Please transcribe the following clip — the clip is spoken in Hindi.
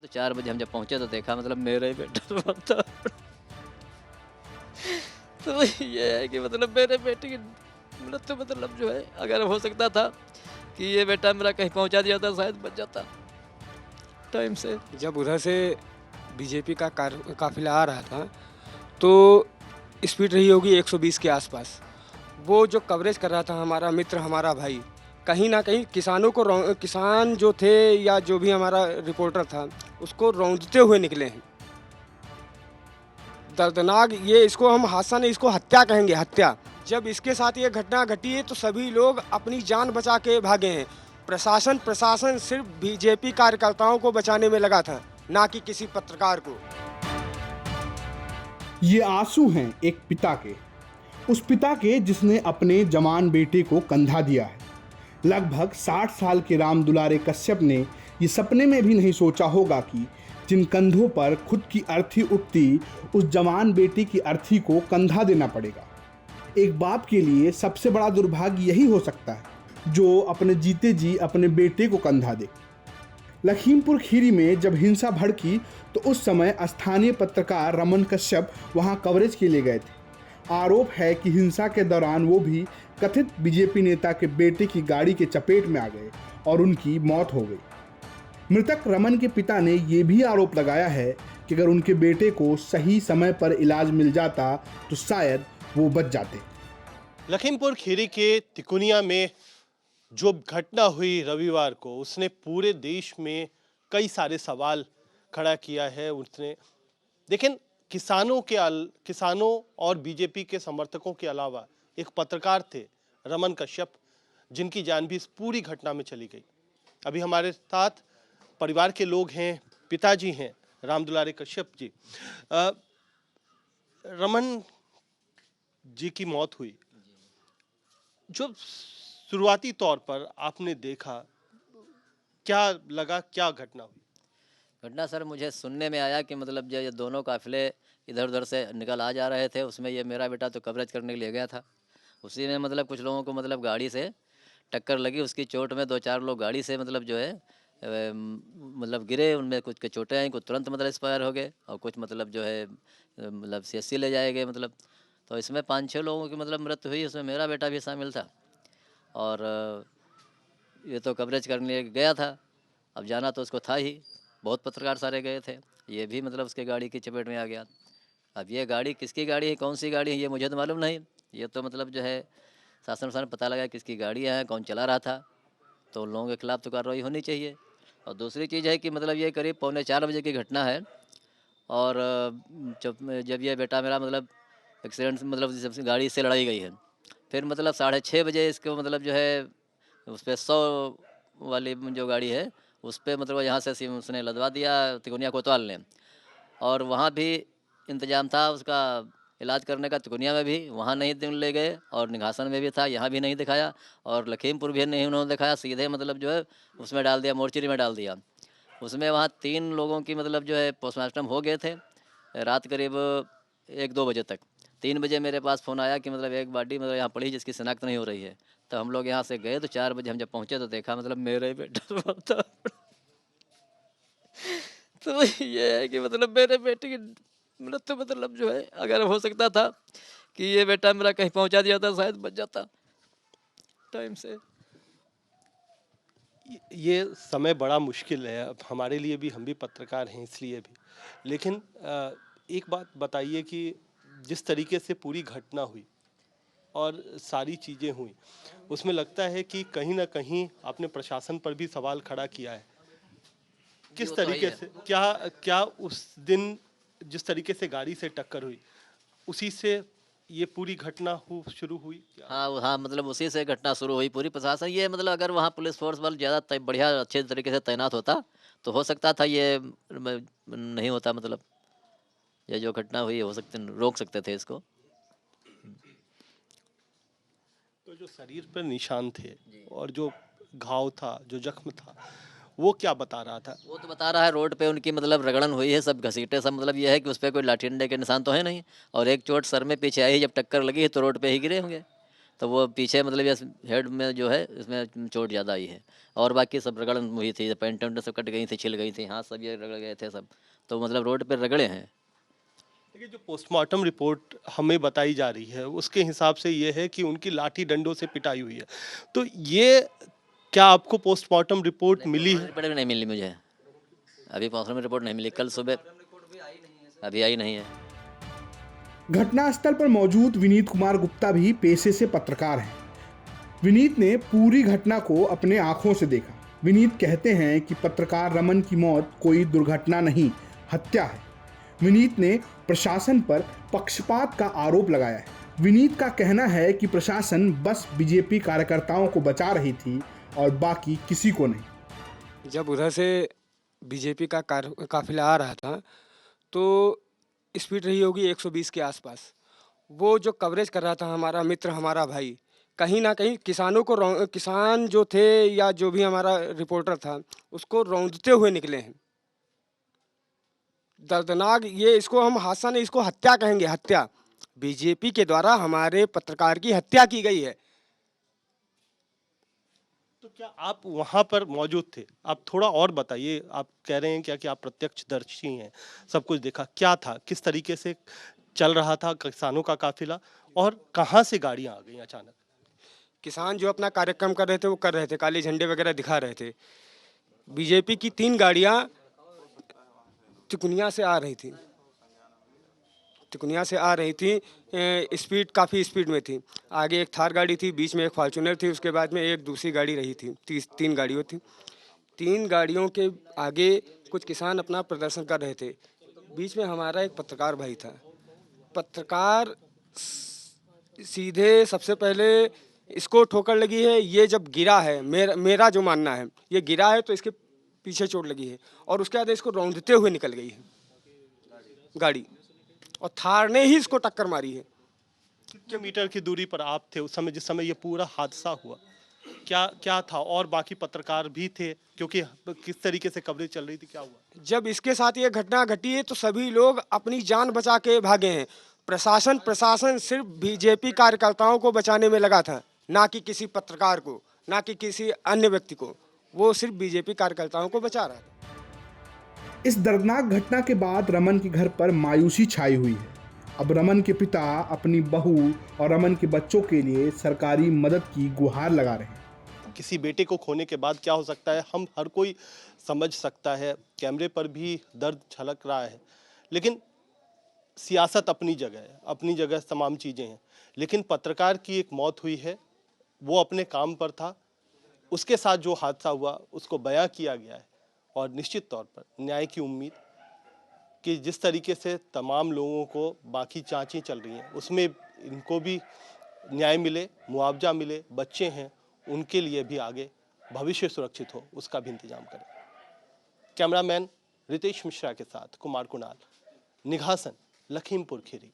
तो 4 बजे हम जब पहुँचे तो देखा मतलब मेरा ही बेटा रोता था। तो ये है कि मतलब मेरे बेटे की मृत्यु मतलब जो है अगर हो सकता था कि ये बेटा मेरा कहीं पहुँचा दिया था शायद बच जाता टाइम से। जब उधर से बीजेपी का काफ़िला आ रहा था, तो स्पीड रही होगी 120 के आसपास। वो जो कवरेज कर रहा था हमारा मित्र, हमारा भाई, कहीं न कहीं किसानों को किसान जो थे या जो भी हमारा रिपोर्टर था, उसको रौंदते हुए निकले हैं। दर्दनाक ये इसको हम हादसा नहीं, इसको हत्या कहेंगे, हत्या। जब इसके साथ ये घटना घटी है तो सभी लोग अपनी जान बचा के भागे हैं। प्रशासन प्रशासन सिर्फ बीजेपी कार्यकर्ताओं को बचाने में लगा था, ना कि किसी पत्रकार को। ये आंसू हैं एक पिता के, उस पिता के जिसने अपने जवान बेटे को कंधा दिया है। लगभग 60 साल के राम दुलारे कश्यप ने ये सपने में भी नहीं सोचा होगा कि जिन कंधों पर खुद की अर्थी उठती, उस जवान बेटी की अर्थी को कंधा देना पड़ेगा। एक बाप के लिए सबसे बड़ा दुर्भाग्य यही हो सकता है जो अपने जीते जी अपने बेटे को कंधा दे। लखीमपुर खीरी में जब हिंसा भड़की तो उस समय स्थानीय पत्रकार रमन कश्यप वहां कवरेज के लिए गए थे। आरोप है कि हिंसा के दौरान वो भी कथित बीजेपी नेता के बेटे की गाड़ी के चपेट में आ गए और उनकी मौत हो गई। मृतक रमन के पिता ने ये भी आरोप लगाया है कि अगर उनके बेटे को सही समय पर इलाज मिल जाता तो शायद वो बच जाते। लखीमपुर खीरी के तिकुनिया में जो घटना हुई रविवार को, उसने पूरे देश में कई सारे सवाल खड़ा किया है। उसने लेकिन किसानों और बीजेपी के समर्थकों के अलावा एक पत्रकार थे रमन कश्यप, जिनकी जान भी इस पूरी घटना में चली गई। अभी हमारे साथ परिवार के लोग हैं, पिताजी हैं राम दुलारे कश्यप जी। रमन जी की मौत हुई, जो शुरुआती तौर पर आपने देखा, क्या लगा, क्या घटना हुई? घटना सर मुझे सुनने में आया कि मतलब जो ये दोनों काफ़िले इधर उधर से निकल आ जा रहे थे, उसमें ये मेरा बेटा तो कवरेज करने के लिए गया था। उसी में मतलब कुछ लोगों को मतलब गाड़ी से टक्कर लगी, उसकी चोट में 2-4 लोग गाड़ी से मतलब जो है मतलब गिरे, उनमें कुछ के चोटें आई, कुछ तुरंत मतलब एक्सपायर हो गए और कुछ मतलब जो है मतलब सीएससी ले जाए गए मतलब। तो इसमें 5-6 लोगों की मतलब मृत्यु हुई, उसमें मेरा बेटा भी शामिल था। और ये तो कवरेज करने गया था, अब जाना तो उसको था ही, बहुत पत्रकार सारे गए थे, ये भी मतलब उसके गाड़ी की चपेट में आ गया। अब ये गाड़ी किसकी गाड़ी है, कौन सी गाड़ी है, ये मुझे तो मालूम नहीं। ये तो मतलब जो है शासन वासन पता लगा किसकी गाड़ी है, कौन चला रहा था, तो उन लोगों के खिलाफ तो कार्रवाई होनी चाहिए। और दूसरी चीज़ है कि मतलब ये करीब 3:45 बजे की घटना है। और जब जब ये बेटा मेरा मतलब एक्सीडेंट मतलब जब गाड़ी से लड़ाई गई है, फिर मतलब 6:30 बजे इसको मतलब जो है उस पर 100 वाली जो गाड़ी है उस पर मतलब यहाँ से उसने लदवा दिया तिकोनिया कोतवाल ने। और वहाँ भी इंतजाम था उसका इलाज करने का, तिकोनिया में भी वहाँ नहीं ले गए, और निघासन में भी था, यहाँ भी नहीं दिखाया, और लखीमपुर भी नहीं उन्होंने दिखाया, सीधे मतलब जो है उसमें डाल दिया, मोर्चरी में डाल दिया। उसमें वहाँ 3 लोगों की मतलब जो है पोस्टमार्टम हो गए थे रात करीब 1-2 बजे तक। 3 बजे मेरे पास फ़ोन आया कि मतलब एक बॉडी मतलब यहाँ पड़ी जिसकी शिनाख्त नहीं हो रही है। तो हम लोग यहाँ से गए तो 4 बजे हम जब पहुँचे तो देखा मतलब मेरा ही बेटा रोता। तो ये है कि मतलब मेरे बेटे की मृत्यु मतलब जो है अगर हो सकता था कि ये बेटा मेरा कहीं पहुँचा दिया था शायद बच जाता टाइम से। ये समय बड़ा मुश्किल है, अब हमारे लिए भी, हम भी पत्रकार हैं इसलिए भी। लेकिन एक बात बताइए कि जिस तरीके से पूरी घटना हुई और सारी चीज़ें हुई, उसमें लगता है कि कहीं ना कहीं आपने प्रशासन पर भी सवाल खड़ा किया है। जी किस वो तो है ही तरीके है। से, क्या क्या उस दिन जिस तरीके से गाड़ी से टक्कर हुई, उसी से ये पूरी घटना शुरू हुई क्या? हाँ हाँ मतलब उसी से घटना शुरू हुई पूरी प्रशासन ये मतलब अगर वहाँ पुलिस फोर्स बल ज़्यादा बढ़िया अच्छे तरीके से तैनात होता तो हो सकता था ये नहीं होता मतलब। ये जो घटना हुई हो सकते रोक सकते थे इसको। तो जो शरीर पर निशान थे जी। और जो घाव था, जो जख्म था, वो क्या बता रहा था? वो तो बता रहा है रोड पे उनकी मतलब रगड़न हुई है, सब घसीटे, सब मतलब ये है कि उस पर कोई लाठी डंडे के निशान तो है नहीं, और एक चोट सर में पीछे आई जब टक्कर लगी है तो रोड पे ही गिरे होंगे। तो वो पीछे मतलब ये हेड में जो है इसमें चोट ज़्यादा आई है, और बाकी सब रगड़ हुई थी, पैंट वैंट सब कट गई थी, छिल गई थी, हाथ सब ये रगड़ गए थे सब, तो मतलब रोड पर रगड़े हैं। देखिए, जो पोस्टमार्टम रिपोर्ट हमें बताई जा रही है उसके हिसाब से ये है कि उनकी लाठी डंडों से पिटाई हुई है। तो ये क्या आपको पोस्टमार्टम रिपोर्ट मिली है? रिपोर्ट भी नहीं मिली मुझे, अभी पोस्टमार्टम रिपोर्ट नहीं मिली, कल सुबह अभी आई नहीं है। घटनास्थल पर मौजूद विनीत कुमार गुप्ता भी पेशे से पत्रकार हैं। विनीत ने पूरी घटना को अपने आंखों से देखा। विनीत कहते हैं कि पत्रकार रमन की मौत कोई दुर्घटना नहीं, हत्या है। विनीत ने प्रशासन पर पक्षपात का आरोप लगाया है। विनीत का कहना है कि प्रशासन बस बीजेपी कार्यकर्ताओं को बचा रही थी और बाकी किसी को नहीं। जब उधर से बीजेपी का काफिला आ रहा था तो स्पीड रही होगी 120 के आसपास। वो जो कवरेज कर रहा था हमारा मित्र, हमारा भाई, कहीं ना कहीं किसानों को किसान जो थे या जो भी हमारा रिपोर्टर था उसको रौंदते हुए निकले हैं। दर्दनाक, ये इसको हम हादसा नहीं, इसको हत्या कहेंगे, हत्या। बीजेपी के द्वारा हमारे पत्रकार की हत्या की गई है। तो क्या आप वहां पर मौजूद थे? आप थोड़ा और बताइए। आप कह रहे हैं क्या कि आप प्रत्यक्षदर्शी हैं, सब कुछ देखा, क्या था, किस तरीके से चल रहा था किसानों का काफिला और कहां से गाड़ियां आ गई अचानक? किसान जो अपना कार्यक्रम कर रहे थे वो कर रहे थे, काले झंडे वगैरह दिखा रहे थे। बीजेपी की 3 गाड़ियां तिकुनिया से आ रही थी, तिकुनिया से आ रही थी। स्पीड काफ़ी स्पीड में थी। आगे एक थार गाड़ी थी, बीच में एक फॉर्च्यूनर थी, उसके बाद में एक दूसरी गाड़ी रही थी। 3 गाड़ियों थी। 3 गाड़ियों के आगे कुछ किसान अपना प्रदर्शन कर रहे थे। बीच में हमारा एक पत्रकार भाई था। पत्रकार सीधे सबसे पहले इसको ठोकर लगी है। ये जब गिरा है, मेरा जो मानना है, ये गिरा है तो इसके पीछे चोट लगी है और उसके बाद इसको रौंदते हुए निकल गई है गाड़ी, और थार ने ही इसको टक्कर मारी है। कितने मीटर की दूरी पर आप थे उस समय जिस समय ये पूरा हादसा हुआ? क्या क्या था? और बाकी पत्रकार भी थे? क्योंकि किस तरीके से कवरेज चल रही थी, क्या हुआ? जब इसके साथ ये घटना घटी है तो सभी लोग अपनी जान बचा के भागे हैं। प्रशासन सिर्फ बीजेपी कार्यकर्ताओं को बचाने में लगा था, ना कि किसी पत्रकार को, ना कि किसी अन्य व्यक्ति को। वो सिर्फ बीजेपी कार्यकर्ताओं को बचा रहा था। इस दर्दनाक घटना के बाद रमन के घर पर मायूसी छाई हुई है। अब रमन के पिता अपनी बहू और रमन के बच्चों के लिए सरकारी मदद की गुहार लगा रहे हैं। किसी बेटे को खोने के बाद क्या हो सकता है, हम हर कोई समझ सकता है। कैमरे पर भी दर्द झलक रहा है, लेकिन सियासत अपनी जगह है, अपनी जगह तमाम चीज़ें हैं। लेकिन पत्रकार की एक मौत हुई है, वो अपने काम पर था, उसके साथ जो हादसा हुआ उसको बयां किया गया है और निश्चित तौर पर न्याय की उम्मीद कि जिस तरीके से तमाम लोगों को बाकी जांचें चल रही हैं उसमें इनको भी न्याय मिले, मुआवजा मिले, बच्चे हैं उनके लिए भी आगे भविष्य सुरक्षित हो, उसका भी इंतजाम करें। कैमरामैन रितेश मिश्रा के साथ कुमार कुणाल, निघासन, लखीमपुर खीरी।